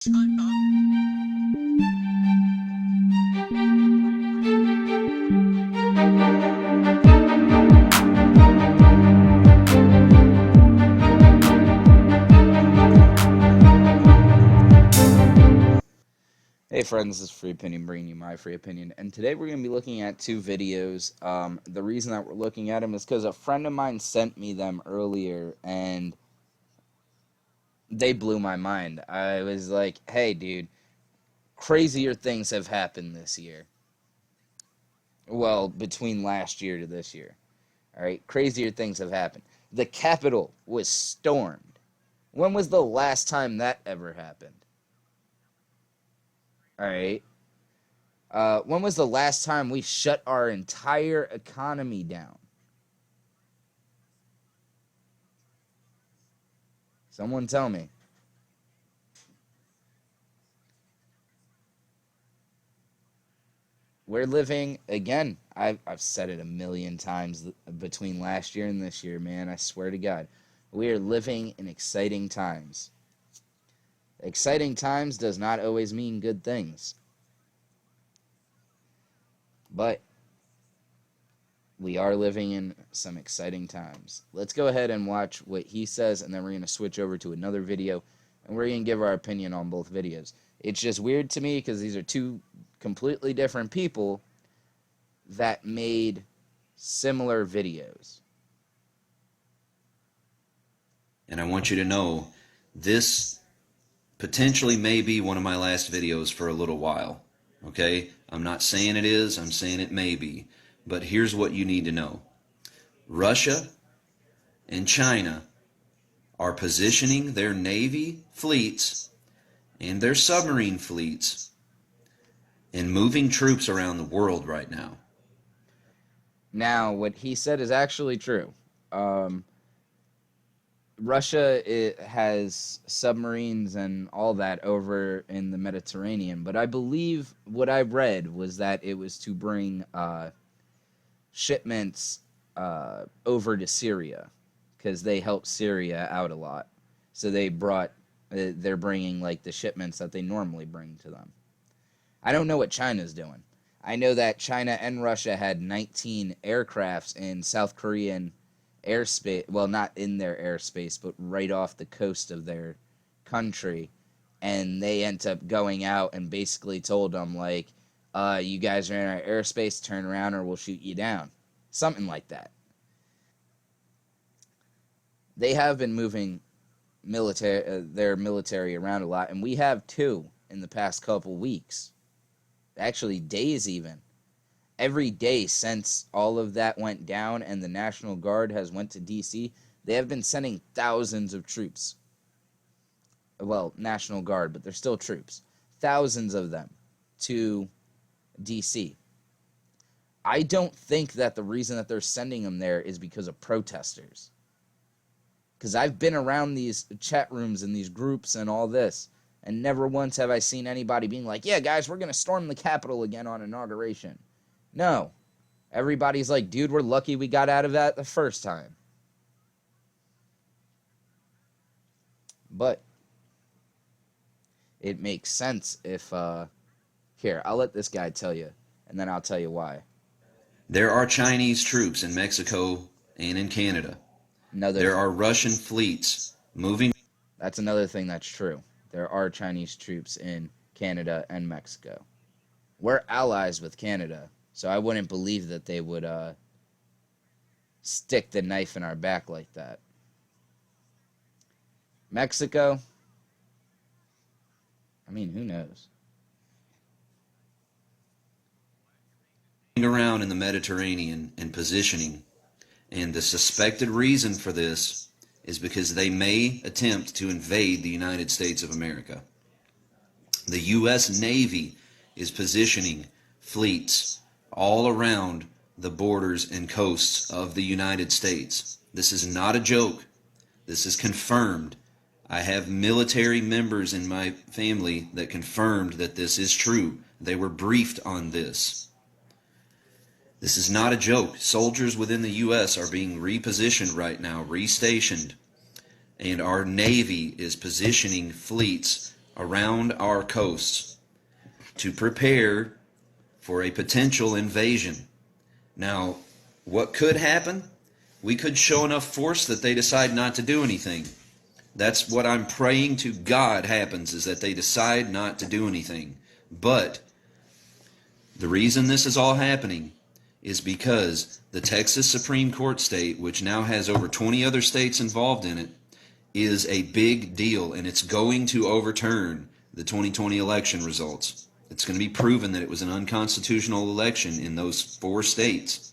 Hey friends, this is Free Opinion bringing you my free opinion, and today we're going to be looking at two videos. The reason that we're looking at them is because a friend of mine sent me them earlier, and they blew my mind. I was like, hey dude, crazier things have happened this year. Well, between last year to this year. Alright, crazier things have happened. The Capitol was stormed. When was the last time that ever happened? Alright. When was the last time we shut our entire economy down? Someone tell me. We're living, again, I've said it a million times between last year and this year, man. I swear to God. We are living in exciting times. Exciting times does not always mean good things. But we are living in some exciting times. Let's go ahead and watch what he says, and then we're going to switch over to another video, and we're going to give our opinion on both videos. It's just weird to me because these are two completely different people that made similar videos. And I want you to know, this potentially may be one of my last videos for a little while. Okay? I'm not saying it is, I'm saying it may be. But here's what you need to know. Russia and China are positioning their Navy fleets and their submarine fleets and moving troops around the world right now. Now, what he said is actually true. Russia has submarines and all that over in the Mediterranean, but I believe what I read was that it was to bring shipments over to Syria because they help Syria out a lot. So they're bringing like the shipments that they normally bring to them. I don't know what China's doing. I know that China and Russia had 19 aircrafts in South Korean airspace. Well, not in their airspace, but right off the coast of their country. And they end up going out and basically told them, like, you guys are in our airspace, turn around or we'll shoot you down. Something like that. They have been moving their military around a lot, and we have too in the past couple weeks. Actually, days even. Every day since all of that went down and the National Guard has went to D.C., they have been sending thousands of troops. Well, National Guard, but they're still troops. Thousands of them to D.C. I don't think that the reason that they're sending them there is because of protesters. Because I've been around these chat rooms and these groups and all this, and never once have I seen anybody being like, yeah, guys, we're going to storm the Capitol again on inauguration. No. Everybody's like, dude, we're lucky we got out of that the first time. But it makes sense if, here, I'll let this guy tell you, and then I'll tell you why. There are Chinese troops in Mexico and in Canada. There are Russian fleets moving. That's another thing that's true. There are Chinese troops in Canada and Mexico. We're allies with Canada, so I wouldn't believe that they would stick the knife in our back like that. Mexico, I mean, who knows? Around in the Mediterranean and positioning, and the suspected reason for this is because they may attempt to invade the United States of America. The U.S. Navy is positioning fleets all around the borders and coasts of the United States. This is not a joke. This is confirmed. I have military members in my family that confirmed that this is true. They were briefed on this. This is not a joke. Soldiers within the U.S. are being repositioned right now, restationed, and our Navy is positioning fleets around our coasts to prepare for a potential invasion. Now, what could happen? We could show enough force that they decide not to do anything. That's what I'm praying to God happens, is that they decide not to do anything. But the reason this is all happening is because the Texas Supreme Court state, which now has over 20 other states involved in it, is a big deal, and it's going to overturn the 2020 election results. It's going to be proven that it was an unconstitutional election in those 4 states,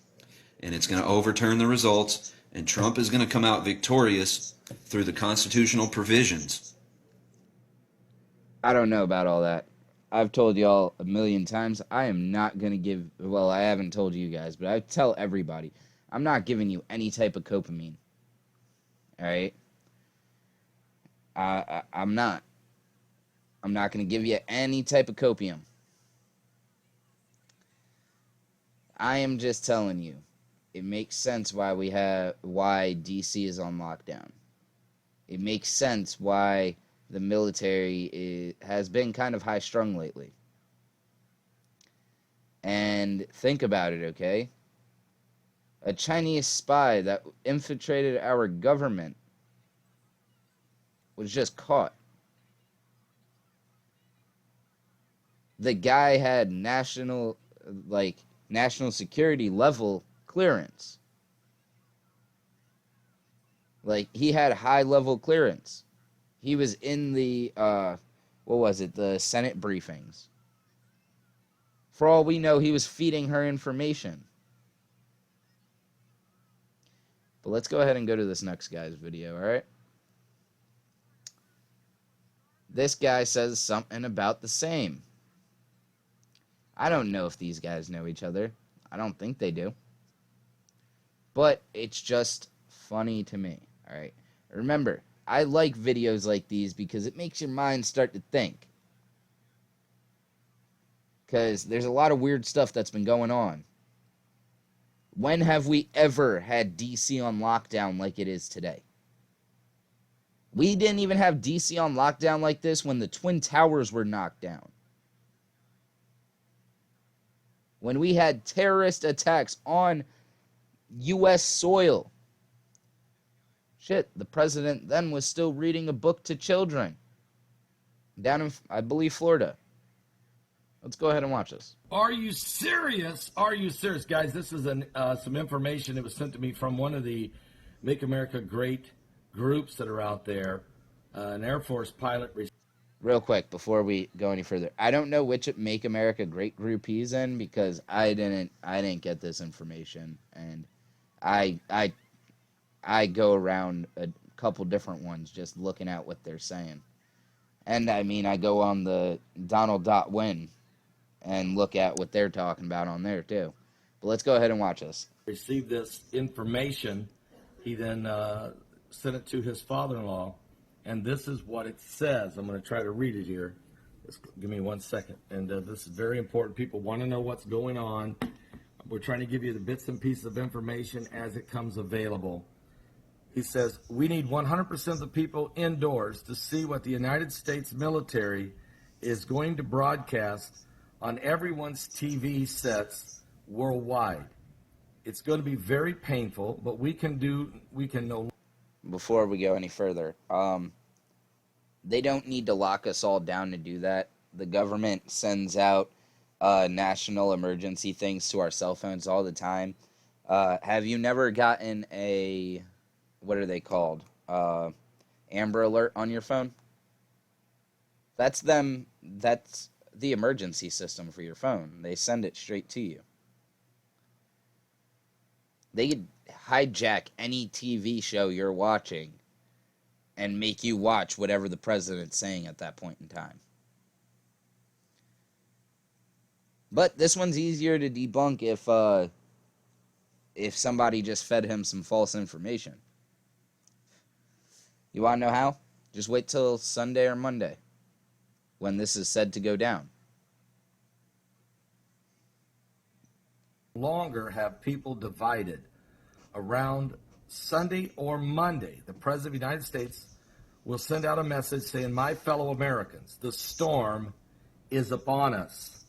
and it's going to overturn the results, and Trump is going to come out victorious through the constitutional provisions. I don't know about all that. I've told y'all a million times, I am not going to give, well, I haven't told you guys, but I tell everybody, I'm not giving you any type of copamine. Alright? I'm not. I'm not going to give you any type of copium. I am just telling you, it makes sense why DC is on lockdown. It makes sense why the military has been kind of high-strung lately. And think about it, okay? A Chinese spy that infiltrated our government was just caught. The guy had national security level clearance. Like, he had high level clearance. He was in the, the Senate briefings. For all we know, he was feeding her information. But let's go ahead and go to this next guy's video, alright? This guy says something about the same. I don't know if these guys know each other. I don't think they do. But it's just funny to me, alright? Remember, I like videos like these because it makes your mind start to think. Because there's a lot of weird stuff that's been going on. When have we ever had DC on lockdown like it is today? We didn't even have DC on lockdown like this when the Twin Towers were knocked down. When we had terrorist attacks on U.S. soil. Shit, the president then was still reading a book to children. Down in, I believe, Florida. Let's go ahead and watch this. Are you serious? Are you serious? Guys, this is some information that was sent to me from one of the Make America Great groups that are out there. An Air Force pilot. Real quick, before we go any further, I don't know which Make America Great group he's in because I didn't get this information, and I go around a couple different ones just looking at what they're saying, and I mean I go on the Donald.win and look at what they're talking about on there too. But let's go ahead and watch this. Received this information. He then sent it to his father-in-law, and this is what it says. I'm going to try to read it here. Just give me 1 second. And this is very important. People want to know what's going on. We're trying to give you the bits and pieces of information as it comes available. He says, we need 100% of the people indoors to see what the United States military is going to broadcast on everyone's TV sets worldwide. It's going to be very painful, but we can know. Before we go any further, they don't need to lock us all down to do that. The government sends out national emergency things to our cell phones all the time. Have you never gotten a, what are they called? Amber Alert on your phone? That's them. That's the emergency system for your phone. They send it straight to you. They could hijack any TV show you're watching and make you watch whatever the president's saying at that point in time. But this one's easier to debunk if somebody just fed him some false information. You want to know how? Just wait till Sunday or Monday when this is said to go down. Longer have people divided around Sunday or Monday. The President of the United States will send out a message saying, "My fellow Americans, the storm is upon us.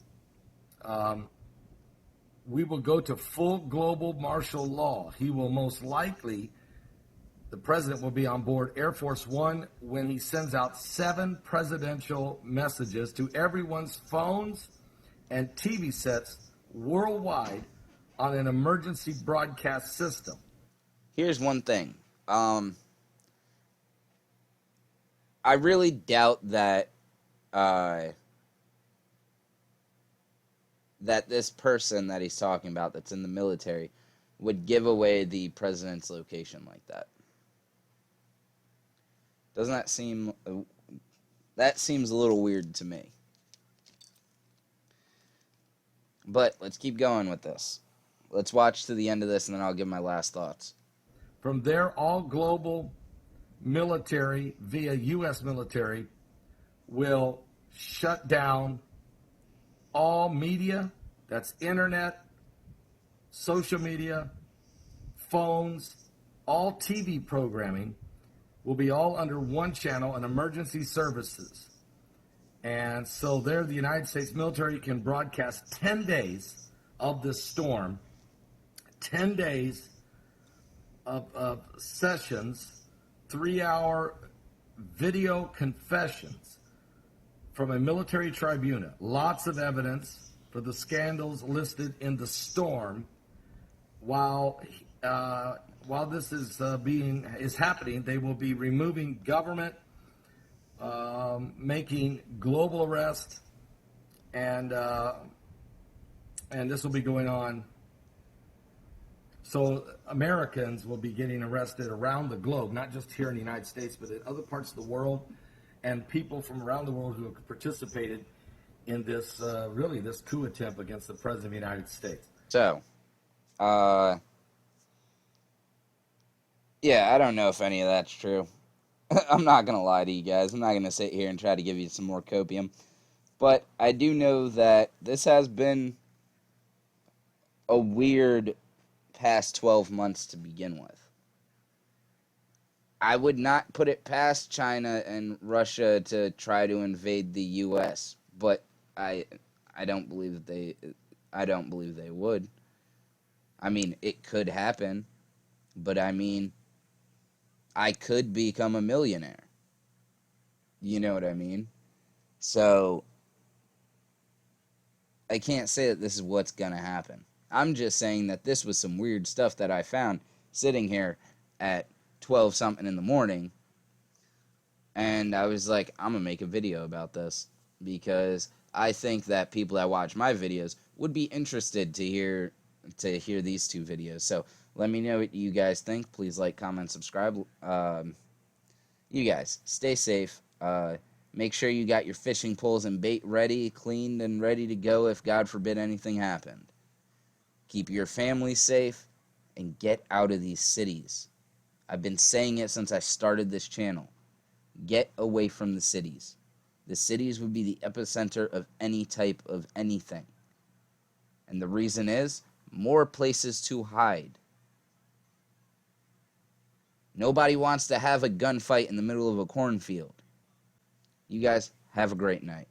We will go to full global martial law. He will most likely, the president will be on board Air Force One when he sends out 7 presidential messages to everyone's phones and TV sets worldwide on an emergency broadcast system." Here's one thing. I really doubt that that this person that he's talking about that's in the military would give away the president's location like that. Doesn't that seem... That seems a little weird to me. But let's keep going with this. Let's watch to the end of this, and then I'll give my last thoughts. From there, all global military via U.S. military will shut down all media, that's internet, social media, phones, all TV programming will be all under one channel and emergency services. And so there, the United States military can broadcast 10 days of this storm, 10 days of sessions, 3-hour video confessions from a military tribunal. Lots of evidence for the scandals listed in the storm. While this is happening, they will be removing government, making global arrests, and this will be going on. So Americans will be getting arrested around the globe, not just here in the United States, but in other parts of the world, and people from around the world who have participated in this, this coup attempt against the President of the United States. So, yeah, I don't know if any of that's true. I'm not going to lie to you guys. I'm not going to sit here and try to give you some more copium. But I do know that this has been a weird past 12 months to begin with. I would not put it past China and Russia to try to invade the U.S., but I don't believe that they would. I mean, it could happen, but I mean, I could become a millionaire. You know what I mean? So I can't say that this is what's going to happen. I'm just saying that this was some weird stuff that I found sitting here at 12-something in the morning. And I was like, I'm going to make a video about this because I think that people that watch my videos would be interested to hear these 2 videos. So let me know what you guys think. Please like, comment, subscribe. You guys, stay safe. Make sure you got your fishing poles and bait ready, cleaned, and ready to go if, God forbid, anything happened. Keep your family safe and get out of these cities. I've been saying it since I started this channel. Get away from the cities. The cities would be the epicenter of any type of anything. And the reason is, more places to hide. Nobody wants to have a gunfight in the middle of a cornfield. You guys have a great night.